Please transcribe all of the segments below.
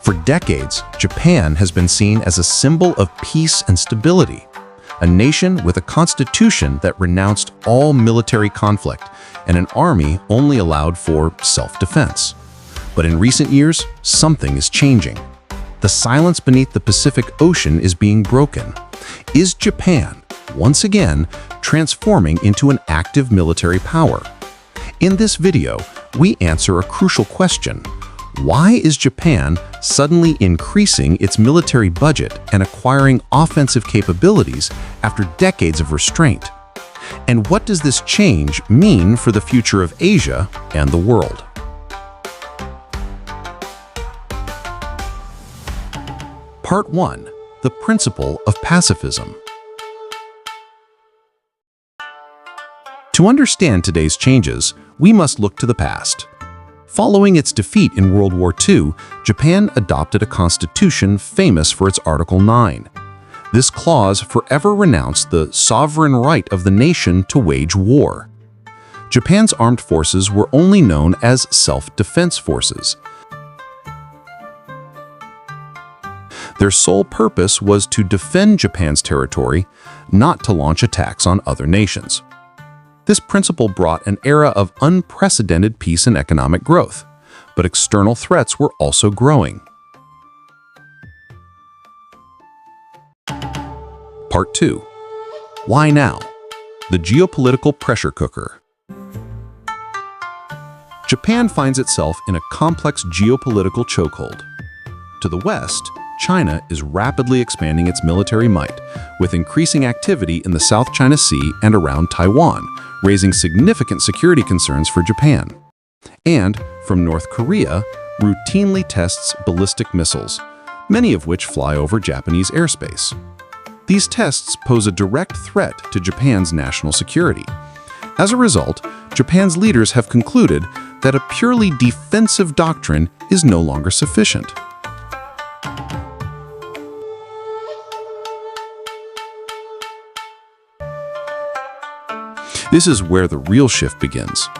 For decades, Japan has been seen as a symbol of peace and stability, a nation with a constitution that renounced all military conflict and an army only allowed for self-defense. But in recent years, something is changing. The silence beneath the Pacific Ocean is being broken. Is Japan, once again, transforming into an active military power? In this video, we answer a crucial question. Why is Japan suddenly increasing its military budget and acquiring offensive capabilities after decades of restraint? And what does this change mean for the future of Asia and the world? Part 1. The Principle of Pacifism. To understand today's changes, we must look to the past. Following its defeat in World War II, Japan adopted a constitution famous for its Article 9. This clause forever renounced the sovereign right of the nation to wage war. Japan's armed forces were only known as self-defense forces. Their sole purpose was to defend Japan's territory, not to launch attacks on other nations. This principle brought an era of unprecedented peace and economic growth, but external threats were also growing. Part 2. Why now? The geopolitical pressure cooker. Japan finds itself in a complex geopolitical chokehold. To the west, China is rapidly expanding its military might, with increasing activity in the South China Sea and around Taiwan, raising significant security concerns for Japan. And from North Korea, routinely tests ballistic missiles, many of which fly over Japanese airspace. These tests pose a direct threat to Japan's national security. As a result, Japan's leaders have concluded that a purely defensive doctrine is no longer sufficient. This is where the real shift begins.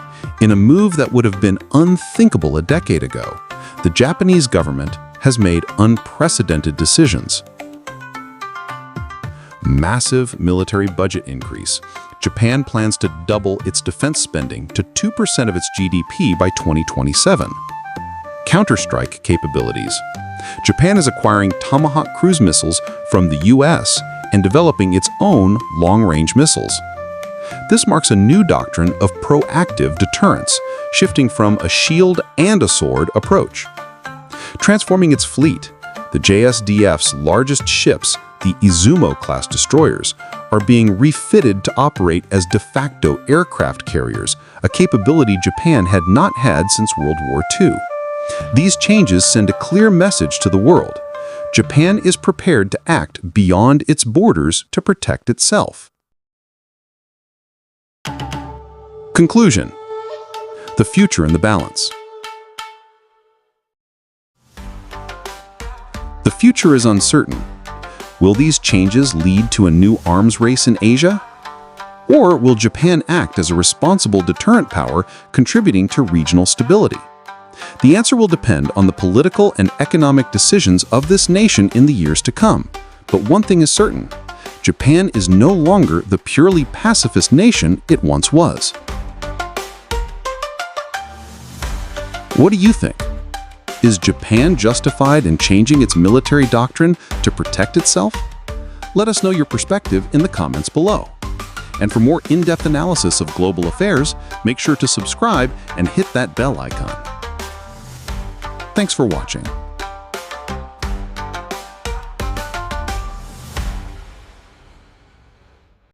In a move that would have been unthinkable a decade ago, the Japanese government has made unprecedented decisions. Massive military budget increase. Japan plans to double its defense spending to 2% of its GDP by 2027. Counterstrike capabilities. Japan is acquiring Tomahawk cruise missiles from the US and developing its own long-range missiles. This marks a new doctrine of proactive deterrence, shifting from a shield and a sword approach. Transforming its fleet, the JSDF's largest ships, the Izumo-class destroyers, are being refitted to operate as de facto aircraft carriers, a capability Japan had not had since World War II. These changes send a clear message to the world. Japan is prepared to act beyond its borders to protect itself. Conclusion. The future in the balance. The future is uncertain. Will these changes lead to a new arms race in Asia? Or will Japan act as a responsible deterrent power contributing to regional stability? The answer will depend on the political and economic decisions of this nation in the years to come. But one thing is certain. Japan is no longer the purely pacifist nation it once was. What do you think? Is Japan justified in changing its military doctrine to protect itself? Let us know your perspective in the comments below. And for more in-depth analysis of global affairs, make sure to subscribe and hit that bell icon. Thanks for watching.